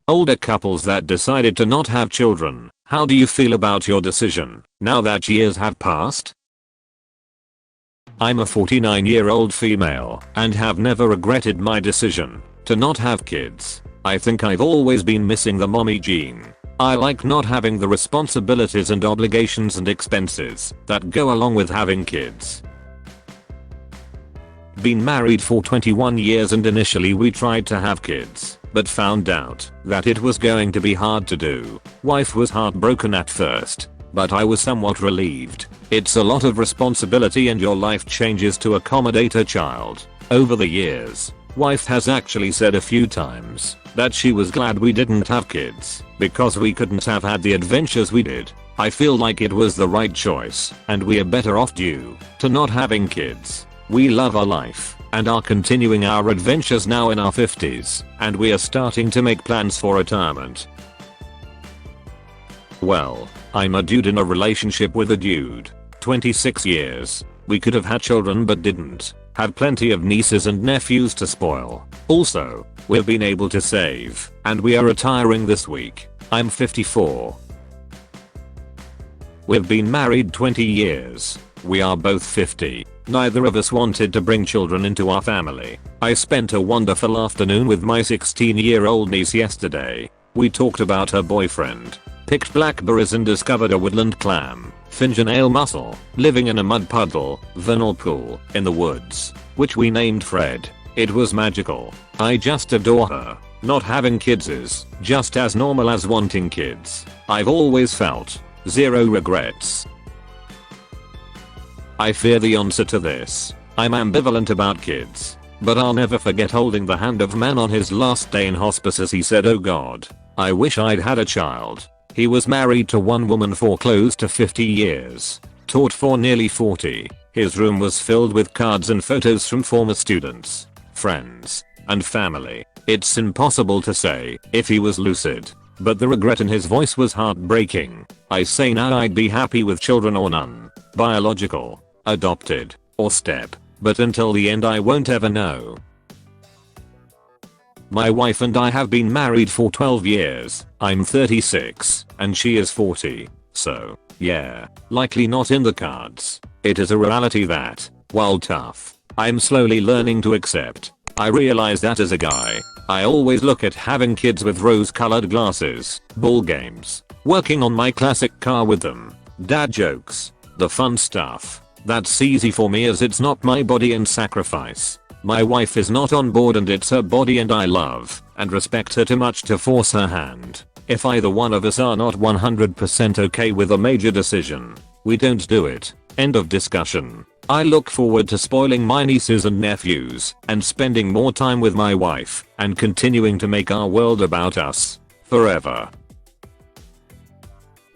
Older couples that decided to not have children, how do you feel about your decision now that years have passed? I'm a 49-year-old female and have never regretted my decision to not have kids. I think I've always been missing the mommy gene. I like not having the responsibilities and obligations and expenses that go along with having kids. Been married for 21 years and initially we tried to have kids, but found out that it was going to be hard to do. Wife was heartbroken at first, but I was somewhat relieved. It's a lot of responsibility and your life changes to accommodate a child. Over the years, wife has actually said a few times that she was glad we didn't have kids because we couldn't have had the adventures we did. I feel like it was the right choice and we are better off due to not having kids. We love our life and are continuing our adventures now in our 50s, and we are starting to make plans for retirement. Well, I'm a dude in a relationship with a dude. 26 years. We could have had children but didn't. Have plenty of nieces and nephews to spoil. Also, we've been able to save, and we are retiring this week. I'm 54. We've been married 20 years. We are both 50. Neither of us wanted to bring children into our family. I spent a wonderful afternoon with my 16-year-old niece yesterday. We talked about her boyfriend, picked blackberries and discovered a woodland clam, fingernail mussel, living in a mud puddle, vernal pool, in the woods, which we named Fred. It was magical. I just adore her. Not having kids is just as normal as wanting kids. I've always felt zero regrets. I fear the answer to this. I'm ambivalent about kids, but I'll never forget holding the hand of man on his last day in hospice as he said, "Oh God, I wish I'd had a child." He was married to one woman for close to 50 years, taught for nearly 40. His room was filled with cards and photos from former students, friends, and family. It's impossible to say if he was lucid, but the regret in his voice was heartbreaking. I say now I'd be happy with children or none, biological, adopted, or step, but until the end I won't ever know. My wife and I have been married for 12 years. I'm 36 and she is 40, so yeah, likely not in the cards. It is a reality that, while tough, I'm slowly learning to accept. I realize that as a guy, I always look at having kids with rose-colored glasses, ball games, working on my classic car with them, dad jokes, the fun stuff. That's easy for me as it's not my body and sacrifice. My wife is not on board and it's her body and I love and respect her too much to force her hand. If either one of us are not 100% okay with a major decision, we don't do it. End of discussion. I look forward to spoiling my nieces and nephews and spending more time with my wife and continuing to make our world about us forever.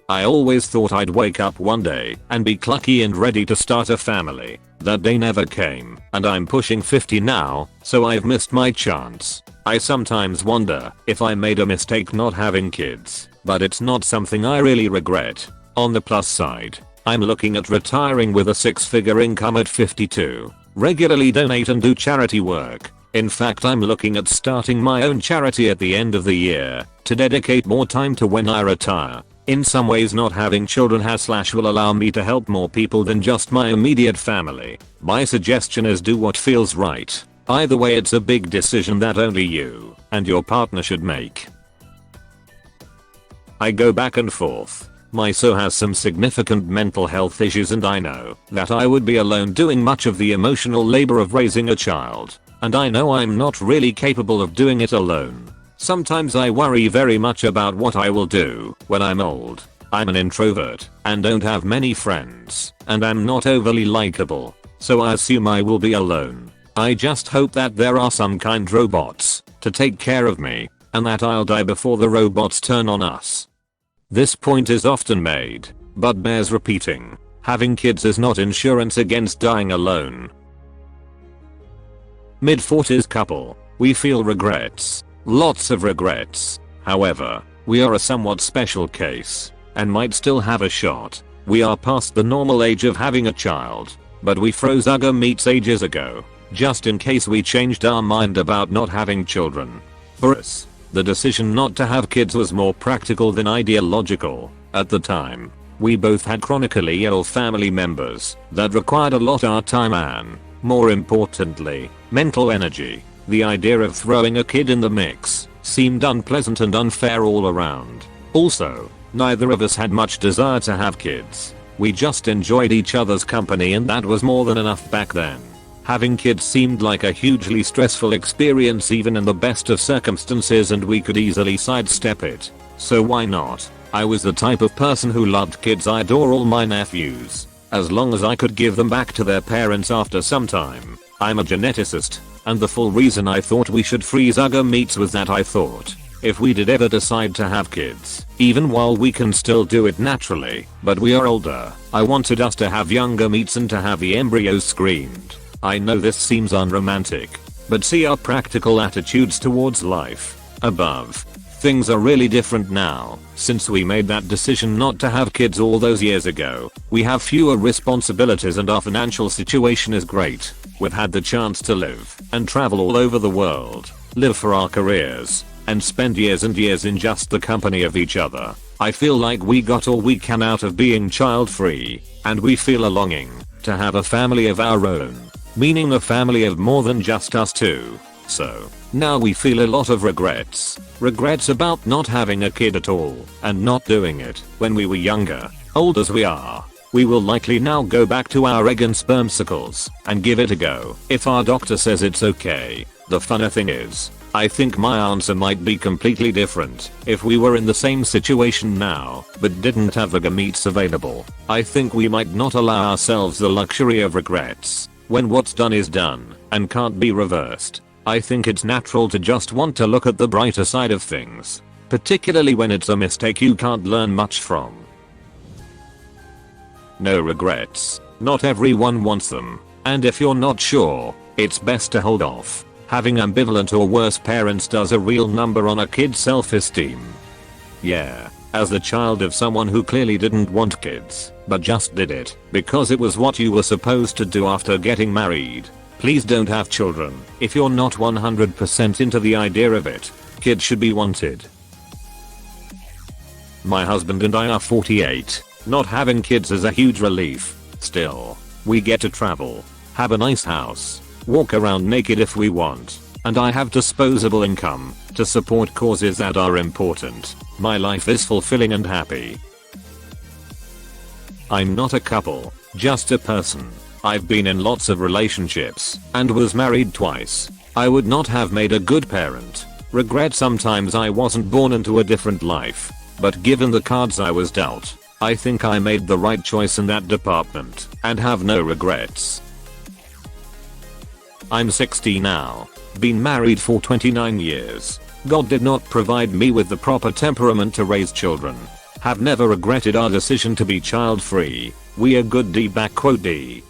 I always thought I'd wake up one day and be clucky and ready to start a family. That day never came, and I'm pushing 50 now, so I've missed my chance. I sometimes wonder if I made a mistake not having kids, but it's not something I really regret. On the plus side, I'm looking at retiring with a 6-figure income at 52. Regularly donate and do charity work. In fact, I'm looking at starting my own charity at the end of the year to dedicate more time to when I retire. In some ways not having children will allow me to help more people than just my immediate family. My suggestion is do what feels right. Either way it's a big decision that only you and your partner should make. I go back and forth. My so has some significant mental health issues and I know that I would be alone doing much of the emotional labor of raising a child. And I know I'm not really capable of doing it alone. Sometimes I worry very much about what I will do when I'm old. I'm an introvert and don't have many friends, and I'm not overly likable, so I assume I will be alone. I just hope that there are some kind robots to take care of me, and that I'll die before the robots turn on us. This point is often made, but bears repeating. Having kids is not insurance against dying alone. Mid-40s couple. We feel regrets. Lots of regrets. However, we are a somewhat special case and might still have a shot. We are past the normal age of having a child, but we froze our meats ages ago, just in case we changed our mind about not having children. For us, The decision not to have kids was more practical than ideological. At the time, we both had chronically ill family members that required a lot of our time and, more importantly, mental energy. The idea of throwing a kid in the mix seemed unpleasant and unfair all around. Also, neither of us had much desire to have kids. We just enjoyed each other's company and that was more than enough back then. Having kids seemed like a hugely stressful experience even in the best of circumstances and we could easily sidestep it. So why not? I was the type of person who loved kids. I adore all my nephews, as long as I could give them back to their parents after some time. I'm a geneticist, and the full reason I thought we should freeze our gametes was that I thought, if we did ever decide to have kids, even while we can still do it naturally, but we are older, I wanted us to have younger gametes and to have the embryos screened. I know this seems unromantic, but see our practical attitudes towards life above. Things are really different now. Since we made that decision not to have kids all those years ago, we have fewer responsibilities and our financial situation is great. We've had the chance to live and travel all over the world, live for our careers, and spend years and years in just the company of each other. I feel like we got all we can out of being child free, and we feel a longing to have a family of our own. Meaning a family of more than just us two. So, now we feel a lot of regrets. Regrets about not having a kid at all, and not doing it when we were younger. Old as we are, we will likely now go back to our egg and sperm cycles, and give it a go, if our doctor says it's okay. The funny thing is, I think my answer might be completely different if we were in the same situation now, but didn't have the gametes available. I think we might not allow ourselves the luxury of regrets. When what's done is done, and can't be reversed, I think it's natural to just want to look at the brighter side of things. Particularly when it's a mistake you can't learn much from. No regrets. Not everyone wants them, and if you're not sure, it's best to hold off. Having ambivalent or worse parents does a real number on a kid's self-esteem. Yeah, as the child of someone who clearly didn't want kids, but just did it because it was what you were supposed to do after getting married. Please don't have children if you're not 100% into the idea of it. Kids should be wanted. My husband and I are 48. Not having kids is a huge relief. Still, we get to travel, have a nice house, walk around naked if we want, and I have disposable income to support causes that are important. My life is fulfilling and happy. I'm not a couple, just a person. I've been in lots of relationships and was married twice. I would not have made a good parent. Regret sometimes I wasn't born into a different life, but given the cards I was dealt, I think I made the right choice in that department and have no regrets. I'm 60 now, been married for 29 years. God did not provide me with the proper temperament to raise children. Have never regretted our decision to be child free. We are good D.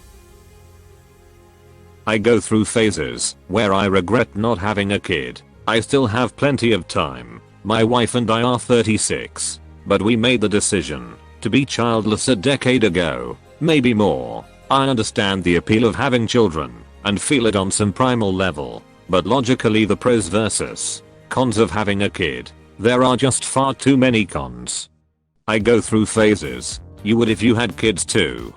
I go through phases where I regret not having a kid. I still have plenty of time. My wife and I are 36, but we made the decision to be childless a decade ago, maybe more. I understand the appeal of having children and feel it on some primal level, but logically the pros versus cons of having a kid, there are just far too many cons. I go through phases. You would if you had kids too.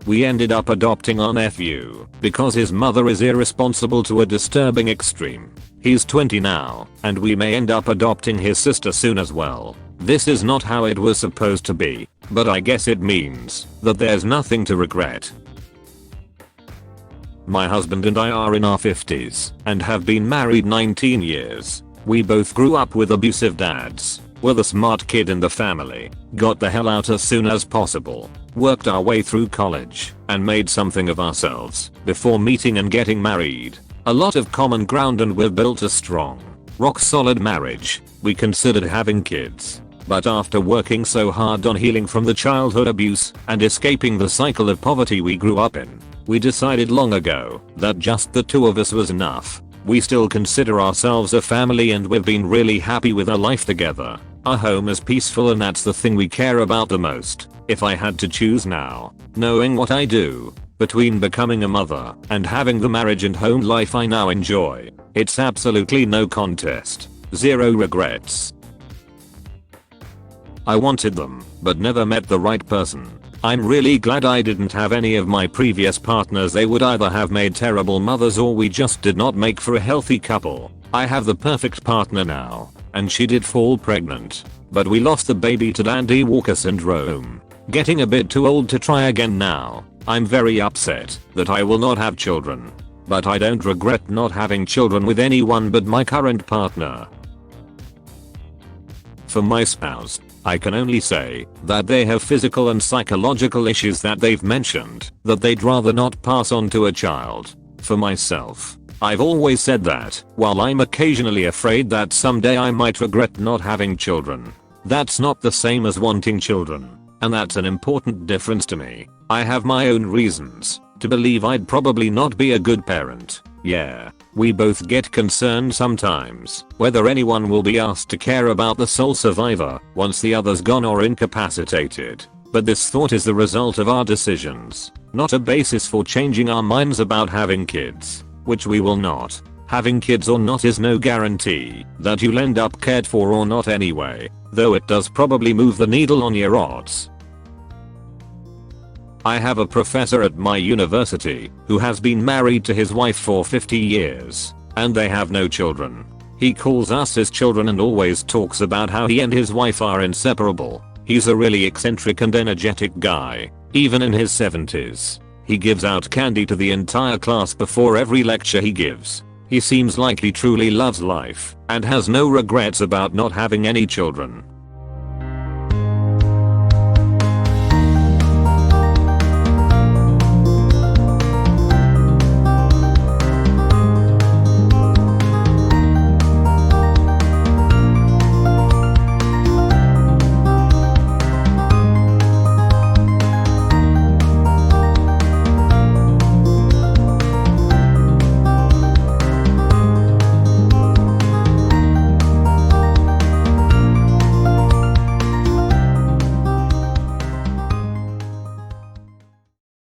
We ended up adopting our nephew because his mother is irresponsible to a disturbing extreme. He's 20 now, and we may end up adopting his sister soon as well. This is not how it was supposed to be, but I guess it means that there's nothing to regret. My husband and I are in our 50s and have been married 19 years. We both grew up with abusive dads. We're the smart kid in the family, got the hell out as soon as possible, worked our way through college, and made something of ourselves before meeting and getting married. A lot of common ground and we've built a strong, rock-solid marriage. We considered having kids, but after working so hard on healing from the childhood abuse and escaping the cycle of poverty we grew up in, we decided long ago that just the two of us was enough. We still consider ourselves a family and we've been really happy with our life together. Our home is peaceful and that's the thing we care about the most. If I had to choose now, knowing what I do, Between becoming a mother and having the marriage and home life I now enjoy, it's absolutely no contest. Zero regrets. I wanted them, but never met the right person. I'm really glad I didn't have any of my previous partners. They would either have made terrible mothers or we just did not make for a healthy couple. I have the perfect partner now, and she did fall pregnant, but we lost the baby to Dandy Walker syndrome. Getting a bit too old to try again now. I'm very upset that I will not have children, but I don't regret not having children with anyone but my current partner. For my spouse, I can only say that they have physical and psychological issues that they've mentioned that they'd rather not pass on to a child. For myself, I've always said that while I'm occasionally afraid that someday I might regret not having children, that's not the same as wanting children, and that's an important difference to me. I have my own reasons to believe I'd probably not be a good parent. Yeah, we both get concerned sometimes whether anyone will be asked to care about the sole survivor once the other's gone or incapacitated. But this thought is the result of our decisions, not a basis for changing our minds about having kids, which we will not. Having kids or not is no guarantee that you'll end up cared for or not anyway, though it does probably move the needle on your odds. I have a professor at my university who has been married to his wife for 50 years, and they have no children. He calls us his children and always talks about how he and his wife are inseparable. He's a really eccentric and energetic guy, even in his 70s. He gives out candy to the entire class before every lecture he gives. He seems like he truly loves life and has no regrets about not having any children.